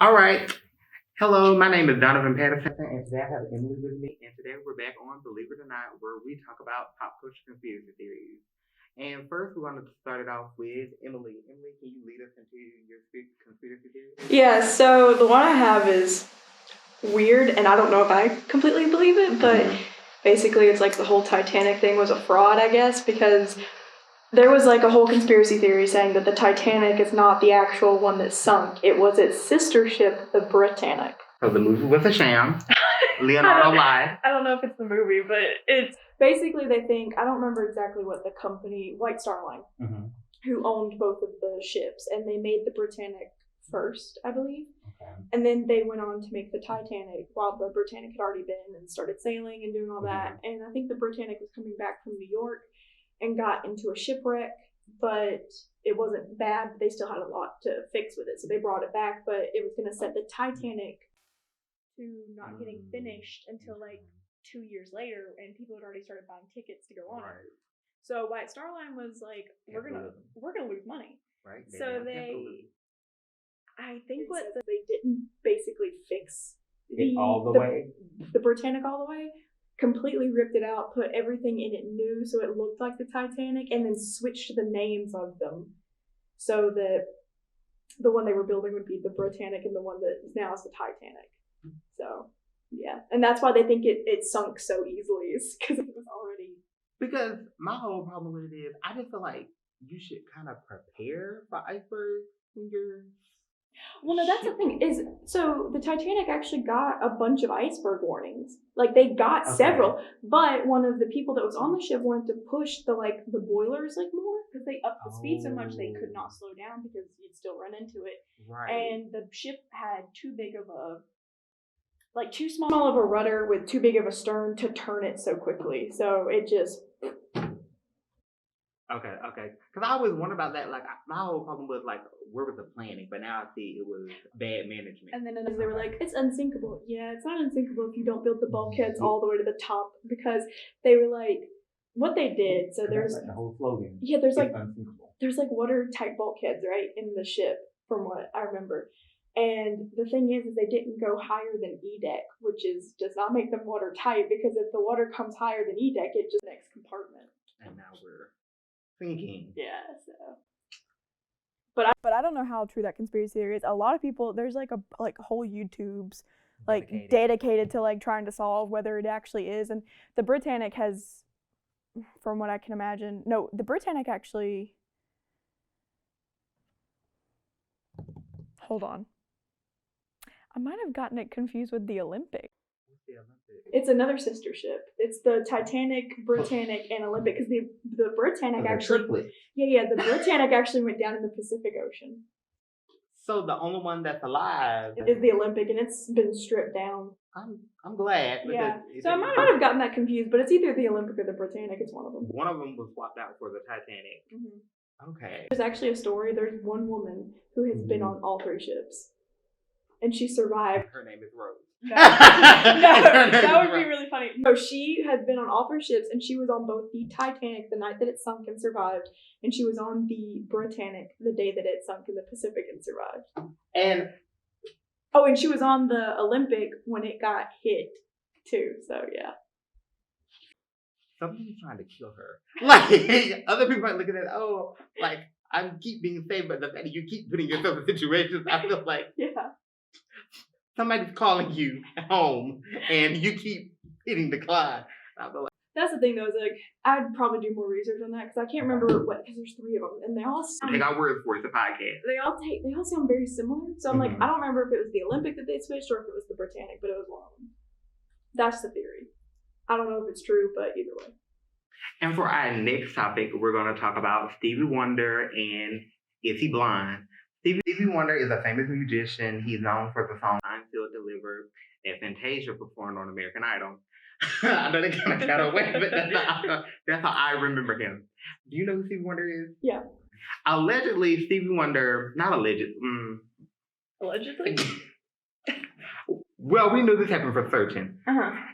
All right. Hello, my name is Donovan Patterson, and today I have Emily with me. And today we're back on Believe It or Not, where we talk about pop culture conspiracy theories. And first, we want to start it off with Emily. Emily, can you lead us into your conspiracy theory? Yeah, so the one I have is weird, and I don't know if I completely believe it, but basically it's like the whole Titanic thing was a fraud, I guess, because there was like a whole conspiracy theory saying that the Titanic is not the actual one that sunk. It was its sister ship, the Britannic. So the movie was a sham. Leonardo lied. I don't know if it's the movie, but it's basically they think, I don't remember exactly what the company, White Star Line, who owned both of the ships, and they made the Britannic first, I believe. Okay. And then they went on to make the Titanic while the Britannic had already been and started sailing and doing all that. And I think the Britannic was coming back from New York and got into a shipwreck, but it wasn't bad. They still had a lot to fix with it, so they brought it back, but it was going to set the Titanic to not getting finished until like 2 years later, and people had already started buying tickets to go on it. So White Star Line was like, we're gonna lose money. Right. So I think they didn't basically fix the Britannic all the way. Completely ripped it out, put everything in it new so it looked like the Titanic, and then switched the names of them so that the one they were building would be the Britannic and the one that now is the Titanic. So, yeah. And that's why they think it sunk so easily, is because it was already... Because my whole problem with it is, I just feel like you should kind of prepare for icebergs when you're... Well, no, that's the thing, is, so the Titanic actually got a bunch of iceberg warnings. Like, they got several, but one of the people that was on the ship wanted to push the boilers, more, because they upped the speed so much they could not slow down because you'd still run into it. Right. And the ship had too small of a rudder with too big of a stern to turn it so quickly. So it just... Okay. Because I always wonder about that. Like, my whole problem was, where was the planning? But now I see it was bad management. And then they were like, it's unsinkable. Yeah, it's not unsinkable if you don't build the bulkheads all the way to the top. Because they were like, what they did, so there's... the whole slogan. Yeah, there's watertight bulkheads, right, in the ship, from what I remember. And the thing is they didn't go higher than E deck, which does not make them watertight, because if the water comes higher than E deck, it just next compartment. And now we're thinking. Yeah, so. But I don't know how true that conspiracy theory is. A lot of people, there's whole YouTubes dedicated to trying to solve whether it actually is. And the Britannic has, from what I can imagine, no, the Britannic actually. Hold on. I might have gotten it confused with the Olympic. What's the Olympic? It's another sister ship. It's the Titanic, Britannic, and Olympic, because the Britannic actually... Yeah, the Britannic actually went down in the Pacific Ocean. So the only one that's alive... is the Olympic, and it's been stripped down. I'm glad. Yeah, so I might have gotten that confused, but it's either the Olympic or the Britannic. It's one of them. One of them was swapped out for the Titanic. Mm-hmm. Okay. There's actually a story. There's one woman who has been on all three ships. And she survived. Her name is Rose. No, that would be really funny. No, she had been on all three ships, and she was on both the Titanic the night that it sunk and survived, and she was on the Britannic the day that it sunk in the Pacific and survived. And she was on the Olympic when it got hit too. So yeah. Somebody's trying to kill her. Other people might look at it. I keep being safe, but the fact that you keep putting yourself in situations, I feel like somebody's calling you home, and you keep hitting decline. I feel like that's the thing, though. Is I'd probably do more research on that, because I can't remember because there's three of them, and they all sound. They got words for it. It's a podcast. They all sound very similar. So I'm I don't remember if it was the Olympic that they switched or if it was the Britannic, but it was one of them. That's the theory. I don't know if it's true, but either way. And for our next topic, we're going to talk about Stevie Wonder and Is He Blind? Stevie Wonder is a famous musician. He's known for the song I'm Still Delivered that Fantasia performed on American Idol. I know they kind of got away, but that's how I remember him. Do you know who Stevie Wonder is? Yeah. Allegedly, Stevie Wonder, not alleged. Allegedly? Well, we knew this happened for certain.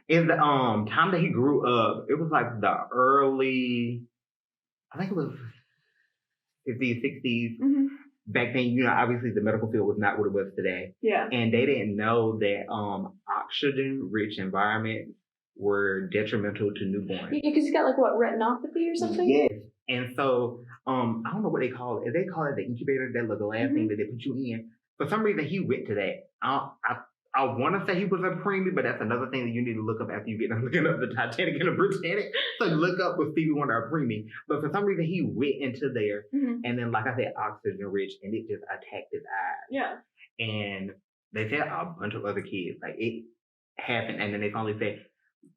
In the time that he grew up, it was the early, I think it was 50s, 60s. back then, obviously the medical field was not what it was today. Yeah. And they didn't know that oxygen-rich environments were detrimental to newborns. Yeah, because you got retinopathy or something? Yes. And so, I don't know what they call it. They call it the incubator, that little glass thing that they put you in. For some reason, he went to that. I want to say he was a preemie, but that's another thing that you need to look up after you get done looking up the Titanic and the Britannic. So look up with Stevie Wonder a preemie. But for some reason, he went into there, and then, like I said, oxygen rich, and it just attacked his eyes. Yeah. And they said a bunch of other kids, it happened, and then they finally said,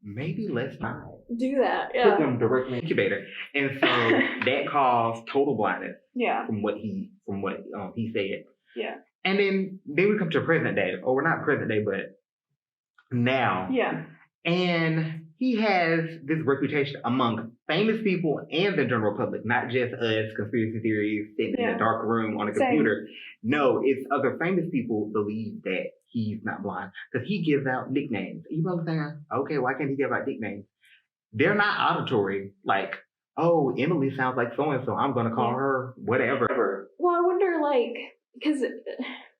maybe let's not do that. Yeah. Put them directly in the incubator. And so that caused total blindness. Yeah. From what he said. Yeah. And then we come to present day, or not present day, but now. Yeah. And he has this reputation among famous people and the general public, not just us, conspiracy theories, sitting in a dark room on a computer. No, it's other famous people believe that he's not blind because he gives out nicknames. You know what I'm saying? Okay, why can't he give out nicknames? They're not auditory. Like, oh, Emily sounds like so-and-so. I'm going to call her whatever. Well, I wonder, because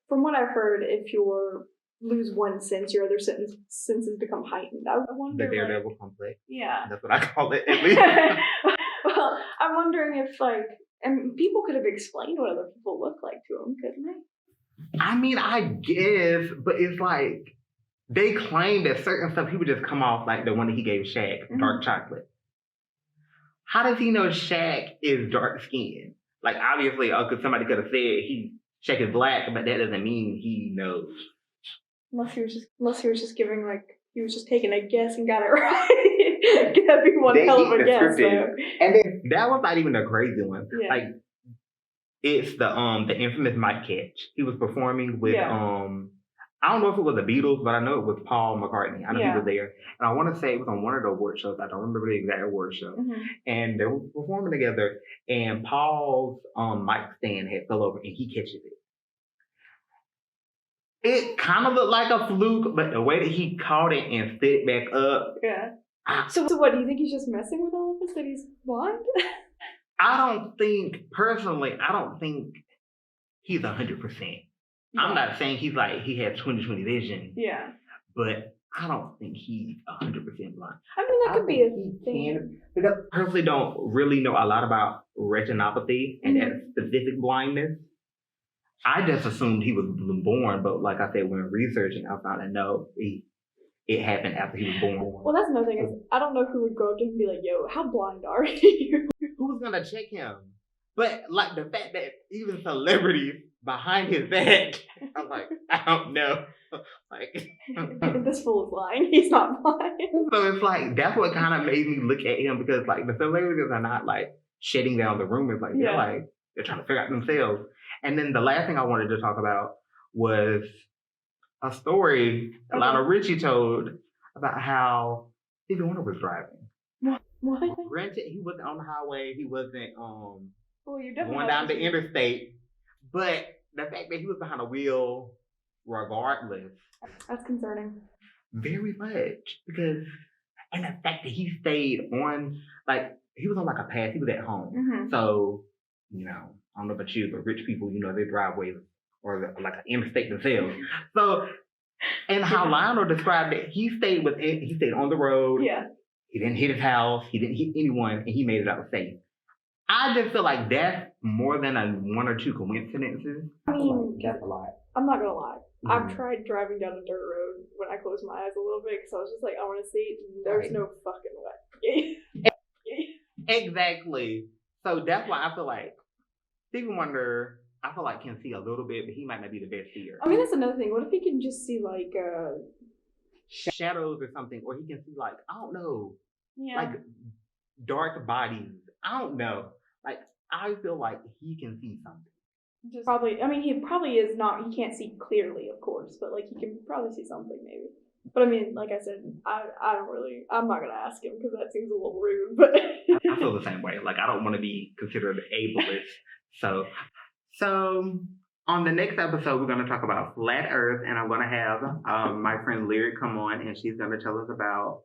from what I've heard, if you lose one sense, your other senses become heightened. I wonder. The Daredevil complex. Yeah. That's what I call it, at least. Well, I'm wondering if, and people could have explained what other people look like to him, couldn't they? I mean, I guess, but it's they claim that certain stuff he would just come off like the one that he gave Shaq, dark chocolate. How does he know Shaq is dark skinned? Obviously, somebody could have said Shaq is black, but that doesn't mean he knows. Unless he was just giving he was just taking a guess and got it right. That'd be one hell of a guess. And then that was not even a crazy one. Yeah. It's the infamous Mike Catch. He was performing with I don't know if it was the Beatles, but I know it was Paul McCartney. I know he was there. And I want to say it was on one of the award shows. I don't remember the exact award show. Mm-hmm. And they were performing together, and Paul's mic stand had fell over, and he catches it. It kind of looked like a fluke, but the way that he caught it and stood it back up. Yeah. So what, do you think he's just messing with all of us, that he's blind? I don't think he's 100%. Yeah. I'm not saying he has 20/20 vision. Yeah. But I don't think he's 100% blind. I mean, that could be a thing. Because I personally don't really know a lot about retinopathy and that specific blindness. I just assumed he was born, but like I said, when researching, I found out no, it happened after he was born. Well, that's another thing is I don't know who would go up to him and be like, "Yo, how blind are you?" Who's gonna check him? But the fact that even celebrities behind his back, I'm like, I don't know. This fool is lying. He's not blind. So it's that's what kind of made me look at him because the celebrities are not shutting down the rumors. They're trying to figure out themselves. And then the last thing I wanted to talk about was a story Lionel Richie told about how Stevie Wonder was driving. What? Granted, he wasn't on the highway. He wasn't you're definitely going down the interstate. But the fact that he was behind a wheel, regardless, that's concerning. Very much and the fact that he stayed on he was on a path. He was at home, so I don't know about you, but rich people, their driveways or an interstate themselves. So, and how Lionel described it, he stayed on the road. Yeah. He didn't hit his house. He didn't hit anyone, and he made it out safe. I just feel like that's more than one or two coincidences. I mean, that's a lot. I'm not gonna lie. I've tried driving down a dirt road when I closed my eyes a little bit because I was just I want to see. There's no fucking way. Exactly. So that's why I feel like Stevie Wonder, I feel can see a little bit, but he might not be the best seer. I mean, that's another thing. What if he can just see shadows or something, or he can see I don't know, dark bodies. I don't know. I feel he can see something. Just probably. I mean, he probably is not. He can't see clearly, of course, but he can probably see something, maybe. But I mean, like I said, I don't really. I'm not gonna ask him because that seems a little rude. But I feel the same way. I don't want to be considered ableist. So on the next episode, we're going to talk about flat Earth, and I'm going to have my friend Lyric come on, and she's going to tell us about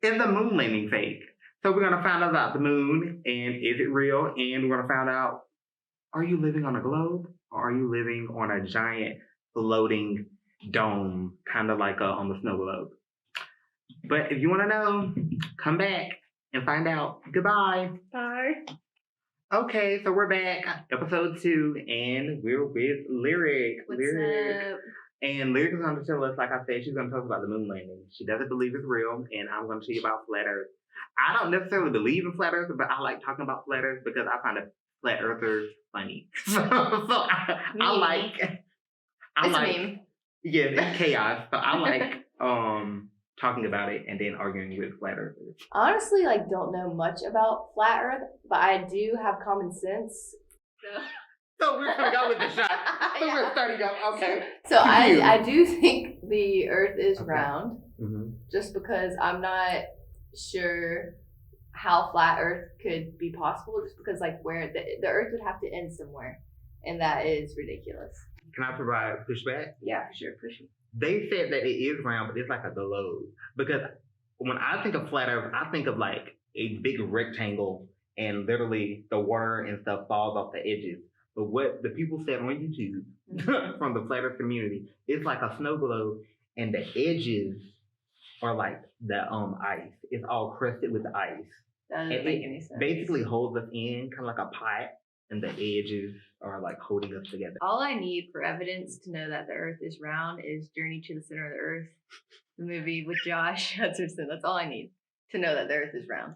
is the moon landing fake? So we're going to find out about the moon, and is it real? And we're going to find out are you living on a globe or are you living on a giant floating dome, kind of like on the snow globe? But if you want to know, come back and find out. Goodbye. Bye. Okay, so we're back, episode 2, and we're with Lyric. What's up? And Lyric is going to tell us, like I said, she's going to talk about the moon landing. She doesn't believe it's real, and I'm going to tell you about flat Earth. I don't necessarily believe in flat Earth, but I like talking about flat Earth because I find flat earthers funny. So I like. It's a meme. Yeah, it's chaos. So I like talking about it and then arguing with flat earthers. Honestly, like, don't know much about flat Earth, but I do have common sense. So we're gonna go with the shot. So Yeah. we're starting off. Okay. So I do think the Earth is round, Mm-hmm. just because I'm not sure how flat Earth could be possible. Just because like where the Earth would have to end somewhere, and that is ridiculous. Can I provide pushback? Yeah, for sure, push me. They said that it is round, but it's like a globe. Because when I think of flat Earth, I think of like a big rectangle, and literally the water and stuff falls off the edges. But what the people said on YouTube from the flat Earth community, it's like a snow globe, and the edges are like the ice. It's all crusted with the ice. That doesn't make any sense. Basically holds us in, kind of like a pot, and the edges are like holding us together. All I need for evidence to know that the Earth is round is Journey to the Center of the Earth, the movie with Josh Hutcherson. That's all I need to know that the Earth is round.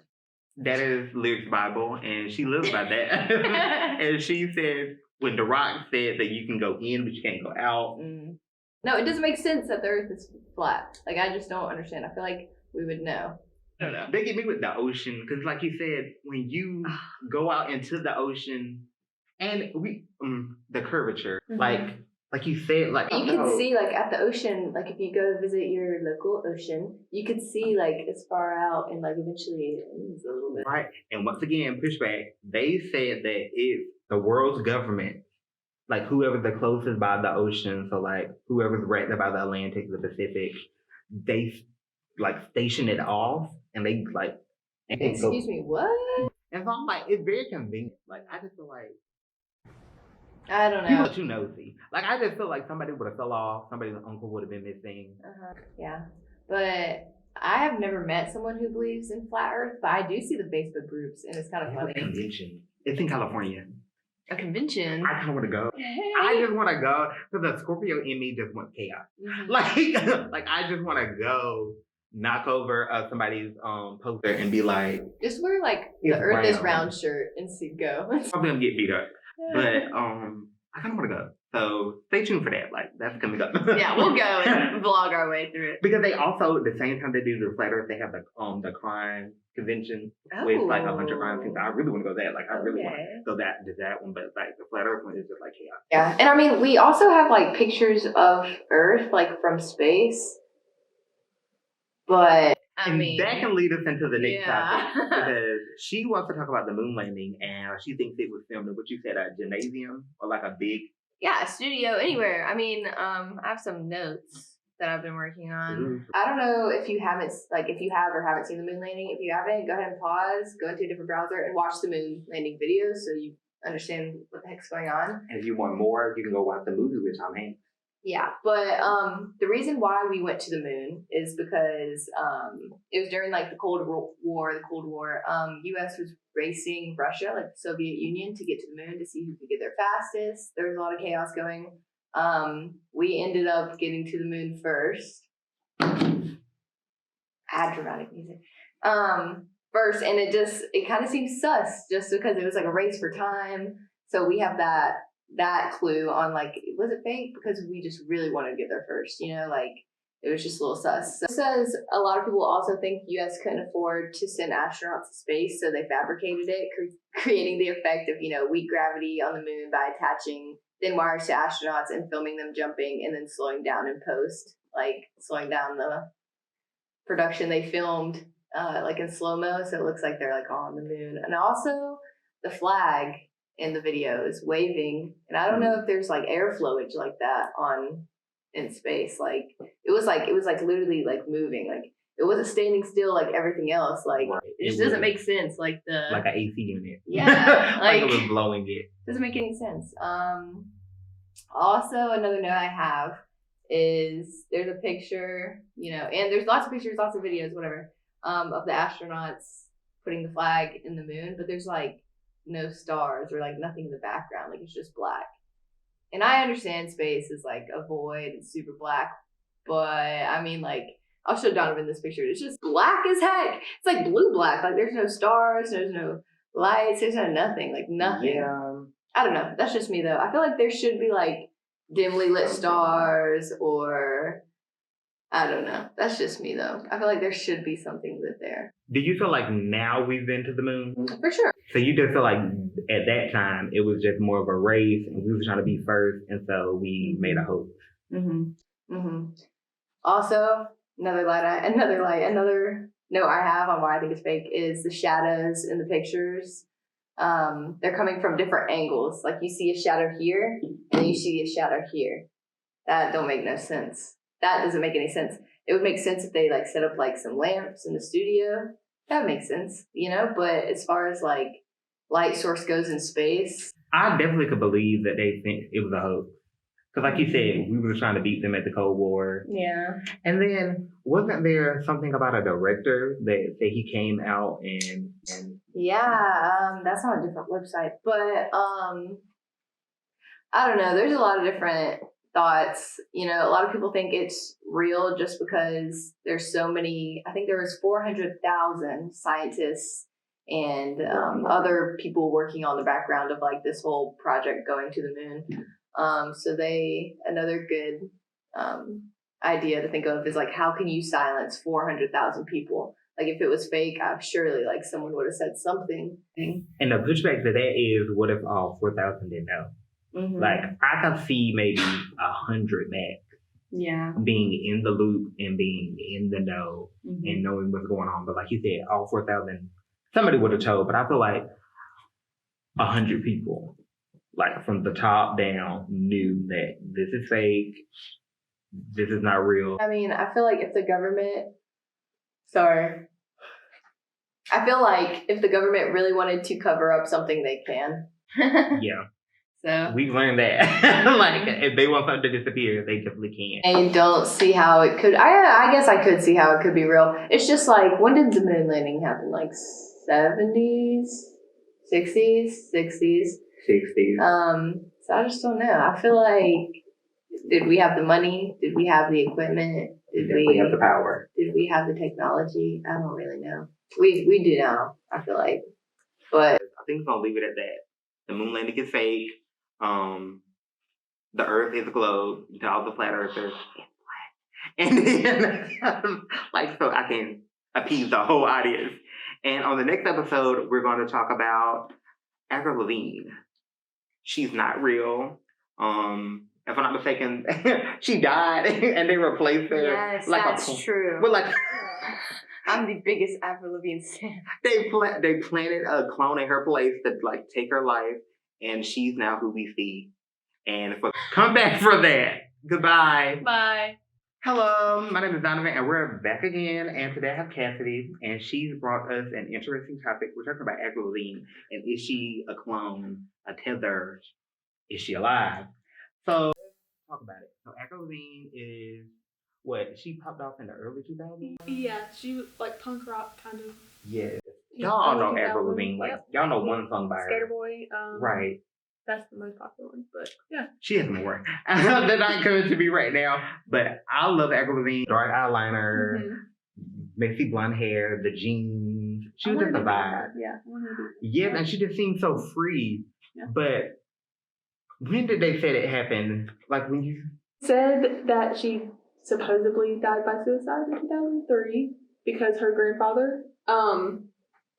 That is Lyric's Bible, and she lives by that. And she said, when The Rock said that you can go in, but you can't go out. No, it doesn't make sense that the Earth is flat. Like, I just don't understand. I feel like we would know. I don't know. They get me with the ocean, because like you said, when you go out into the ocean, and the curvature, like you said, like you can see, like, at the ocean, like, if you go to visit your local ocean, you could see, like, as far out, and, like, eventually it moves a little bit. Right. And once again, pushback, they said that if the world's government, like whoever's the closest by the ocean, so like whoever's right there by the Atlantic, the Pacific, they like station it off, and they like. Excuse me, what? And so I'm like, it's very convenient. Like, I just feel like. I don't know. People are too nosy. Like, I just feel like somebody would have fell off. Somebody's uncle would have been missing. Yeah. But I have never met someone who believes in flat Earth, but I do see the Facebook groups, and it's kind of funny. Convention. It's in California. A convention? I kind of want to go. I just want to go because the Scorpio in me just wants chaos. Like I just want to go knock over somebody's poster and be like, just wear like the Earth is round shirt and go. I'm gonna get beat up. But I kind of want to go. So stay tuned for that. Like, that's coming up. Yeah, we'll go and vlog our way through it. Because they also, the same time they do the flat Earth, they have the crime convention with like 100 crime scenes. I really want to go there. Like, I really want to go to that one. But like the flat Earth one is just like chaos. Yeah, and I mean, we also have like pictures of Earth like from space. But I mean, that can lead us into the next topic, because she wants to talk about the moon landing, and she thinks it was filmed in what you said, a gymnasium or like a big. Yeah, a studio, anywhere. I mean, I have some notes that I've been working on. I don't know if you haven't, like, if you have or haven't seen the moon landing. If you haven't, go ahead and pause, go into a different browser, and watch the moon landing videos so you understand what the heck's going on. And if you want more, you can go watch the movie with Tom Hanks. Yeah, but the reason why we went to the moon is because it was during like the Cold War. U.S. was racing Russia, like the Soviet Union, to get to the moon to see who could get there fastest. There was a lot of chaos going. We ended up getting to the moon first. Add dramatic music. First, and it kind of seems sus, just because it was like a race for time. So we have that clue on, like, was it fake? Because we just really wanted to get there first, you know, like, it was just a little sus. So it says a lot of people also think U.S. couldn't afford to send astronauts to space, so they fabricated it, creating the effect of, you know, weak gravity on the moon by attaching thin wires to astronauts and filming them jumping and then slowing down in post, like slowing down the production. They filmed like in slow-mo, so it looks like they're like on the moon. And also the flag in the video is waving, and I don't know if there's like air flowage like that in space. Like it was like literally like moving. Like it wasn't standing still like everything else. Like it just doesn't make sense. Like like an AC unit. Yeah, like it was blowing it. Doesn't make any sense. Also, another note I have is there's a picture, and there's lots of pictures, lots of videos, whatever, of the astronauts putting the flag in the moon, but there's like no stars or like nothing in the background. Like it's just black. And I understand space is like a void and super black, but I mean, like, I'll show Donovan this picture. It's just black as heck. It's like blue black. Like there's no stars, there's no lights, there's no nothing. Like nothing. Yeah. I don't know. That's just me though. I feel like there should be like dimly lit stars, or I don't know. That's just me though. I feel like there should be something lit there. Do you feel like now we've been to the moon? For sure. So you just feel like at that time it was just more of a race and we were trying to be first, and so we made a hoax. Also, another note I have on why I think it's fake is the shadows in the pictures. They're coming from different angles. Like you see a shadow here, and then you see a shadow here. That don't make no sense. That doesn't make any sense. It would make sense if they like set up like some lamps in the studio. That would make sense, But as far as like light source goes in space, I definitely could believe that they think it was a hoax. Because like you said, we were trying to beat them at the Cold War. Yeah. And then wasn't there something about a director that he came out and Yeah, that's on a different website. But I don't know. There's a lot of different thoughts. A lot of people think it's real just because there's so many. I think there was 400,000 scientists and other people working on the background of like this whole project going to the moon. So another good idea to think of is like, how can you silence 400,000 people? Like if it was fake, surely like someone would have said something. And the pushback to that is, what if all 4,000 didn't know? Like I can see maybe 100 max. Yeah. Being in the loop and being in the know and knowing what's going on. But like you said, all 4,000, somebody would have told, but I feel like 100 people, like from the top down, knew that this is fake, this is not real. I mean, I feel like if the government really wanted to cover up something, they can. Yeah. So we've learned that. Like, if they want something to disappear, they definitely can. I don't see how it could. I guess I could see how it could be real. It's just like, when did the moon landing happen? Like 70s, 60s, 60s. 60s. So I just don't know. I feel like, did we have the money? Did we have the equipment? Did we have the power? Did we have the technology? I don't really know. We do now, I feel like. But I think we're gonna leave it at that. The moon landing is fake. The Earth is a globe. To all the flat earthers, and then so I can appease the whole audience. And on the next episode, we're going to talk about Avril Lavigne. She's not real. If I'm not mistaken, she died and they replaced her. Yes, that's true. But like, I'm the biggest Avril Lavigne fan. They planted a clone in her place to like take her life, and she's now who we see. And come back for that. Goodbye. Bye. Hello, my name is Donovan, and we're back again. And today I have Cassidy, and she's brought us an interesting topic. We're talking about Avril Lavigne, and is she a clone, a tether? Is she alive? So let's talk about it. So Avril Lavigne is what? She popped off in the early 2000s? Yeah, she like punk rock kind of. Yes. Y'all know Avril Lavigne. Like, y'all know one song by her. Skater Boy. Right. That's the most popular one, but yeah. She has more. They're not coming to me right now. But I love Avril Lavigne. Dark eyeliner, messy blonde hair, the jeans. She was just a vibe. Yeah. Yes, and she just seemed so free. Yeah. But when did they say it happened? Like when you said that she supposedly died by suicide in 2003 because her grandfather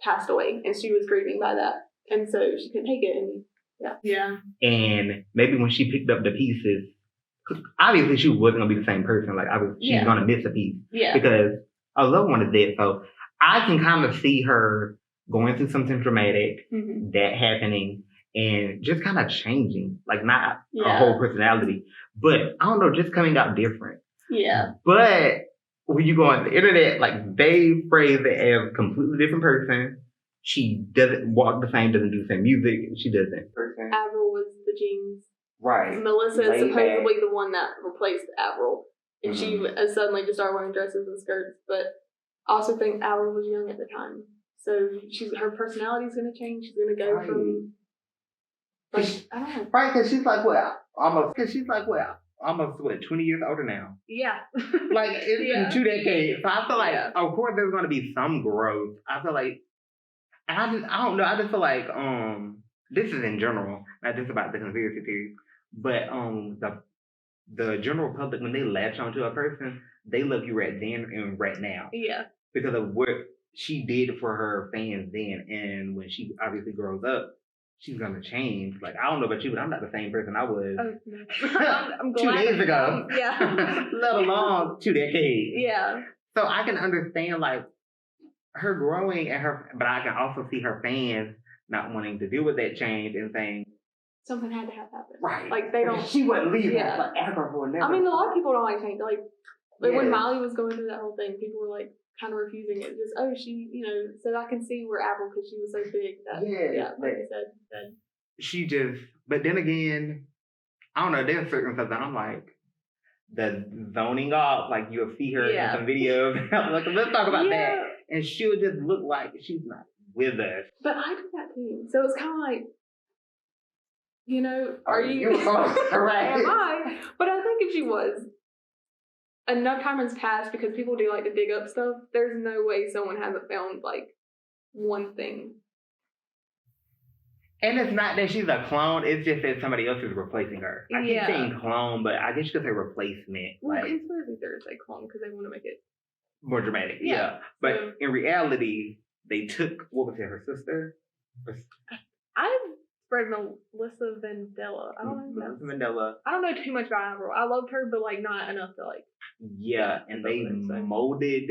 passed away and she was grieving by that. And so she couldn't take it and yeah. And maybe when she picked up the pieces, obviously she wasn't gonna be the same person. Like she's gonna miss a piece. Yeah. Because a loved one is dead. So I can kind of see her going through something dramatic, that happening, and just kind of changing, like not her whole personality, but I don't know, just coming out different. Yeah. But when you go on the internet, like they phrase it as a completely different person. She doesn't walk the same, doesn't do the same music. She doesn't. Avril was the jeans. Right. Melissa is supposedly the one that replaced Avril. And she suddenly just started wearing dresses and skirts. But I also think Avril was young at the time. So her personality is going to change. She's going to go from, like, I don't know. Right, because she's like, almost 20 years older now. Yeah. Like, it's been 2 decades. So I feel like, of course, there's going to be some growth. I feel like, I don't know. I just feel like, this is in general, not just about the conspiracy theory, but the general public, when they latch onto a person, they love you right then and right now. Yeah. Because of what she did for her fans then, and when she obviously grows up, she's gonna change. Like, I don't know about you, but I'm not the same person I was I'm 2 days ago. Yeah. Let alone 2 decades. Yeah. So I can understand like her growing but I can also see her fans not wanting to deal with that change and saying something had to have happened. Right. Like they don't. She wouldn't leave that forever or never. I mean, a lot of people don't like change. Like when Miley was going through that whole thing, people were like kind of refusing it. Just she, said I can see where Avril, because she was so big. That, like I said. She just, but then again, I don't know. There's certain stuff that I'm like, the zoning off. Like you'll see her in some videos. Like, let's talk about that. And she'll just look like she's not with us. But I do that too. So it's kind of like, are you? Right. Am I? But I think if she was, enough time has passed because people do like to dig up stuff. There's no way someone hasn't found like one thing. And it's not that she's a clone. It's just that somebody else is replacing her. I keep saying clone, but I guess you could say replacement. Well, conspiracy theorists say clone because they want to make it more dramatic. Yeah. But in reality, they took, what was it, her sister? I've read Melissa Vandella. I don't know. Melissa Vandella. I don't know too much about Avril. I loved her, but like not enough to like. Yeah, and they molded.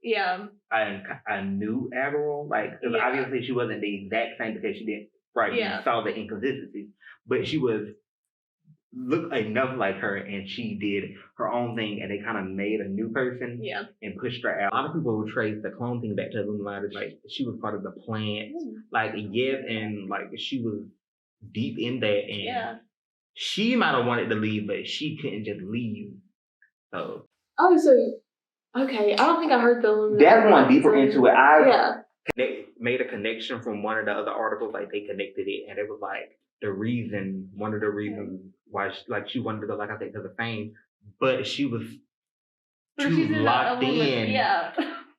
Yeah. A new Avril, like, because obviously she wasn't the exact same because she didn't. Right, you saw the inconsistency, but she looked enough like her, and she did her own thing, and they kind of made a new person, and pushed her out. A lot of people will trace the clone thing back to Illuminati, like she was part of the plant, and like she was deep in that, and she might have wanted to leave, but she couldn't just leave. So. Okay, I don't think I heard the Illuminati. That's one deeper into it. They made a connection from one of the other articles, like they connected it, and it was like one of the reasons why she wanted to go, like I said, because of fame, but she was too locked in. Yeah.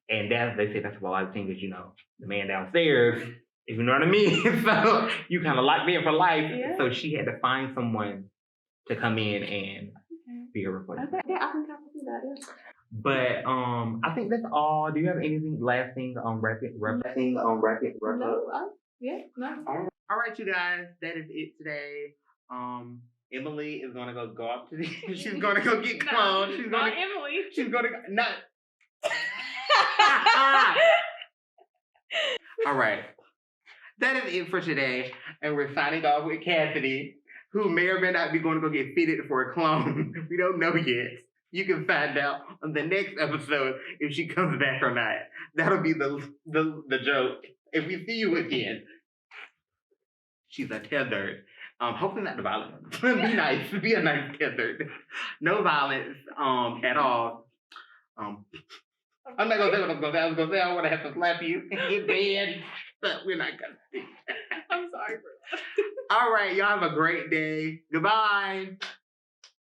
And they say that's a lot of things, the man downstairs, if you know what I mean. So you kind of locked in for life. Yeah. So she had to find someone to come in and be a replacement. Okay, I think I can do that. Yeah. But I think that's all. Do you have anything last thing on rapid? No. All right, you guys. That is it today. Emily is gonna go off to she's gonna go get cloned. Emily. She's gonna not. All right. That is it for today, and we're signing off with Cassidy, who may or may not be going to go get fitted for a clone. We don't know yet. You can find out on the next episode if she comes back or not. That'll be the joke. If we see you again, she's a tethered. Hopefully not the violent one. Be nice. Be a nice tethered. No violence at all. I'm not gonna say what I was gonna say. I was gonna say I want to have to slap you in bed, but we're not gonna do that. I'm sorry for that. All right, y'all have a great day. Goodbye.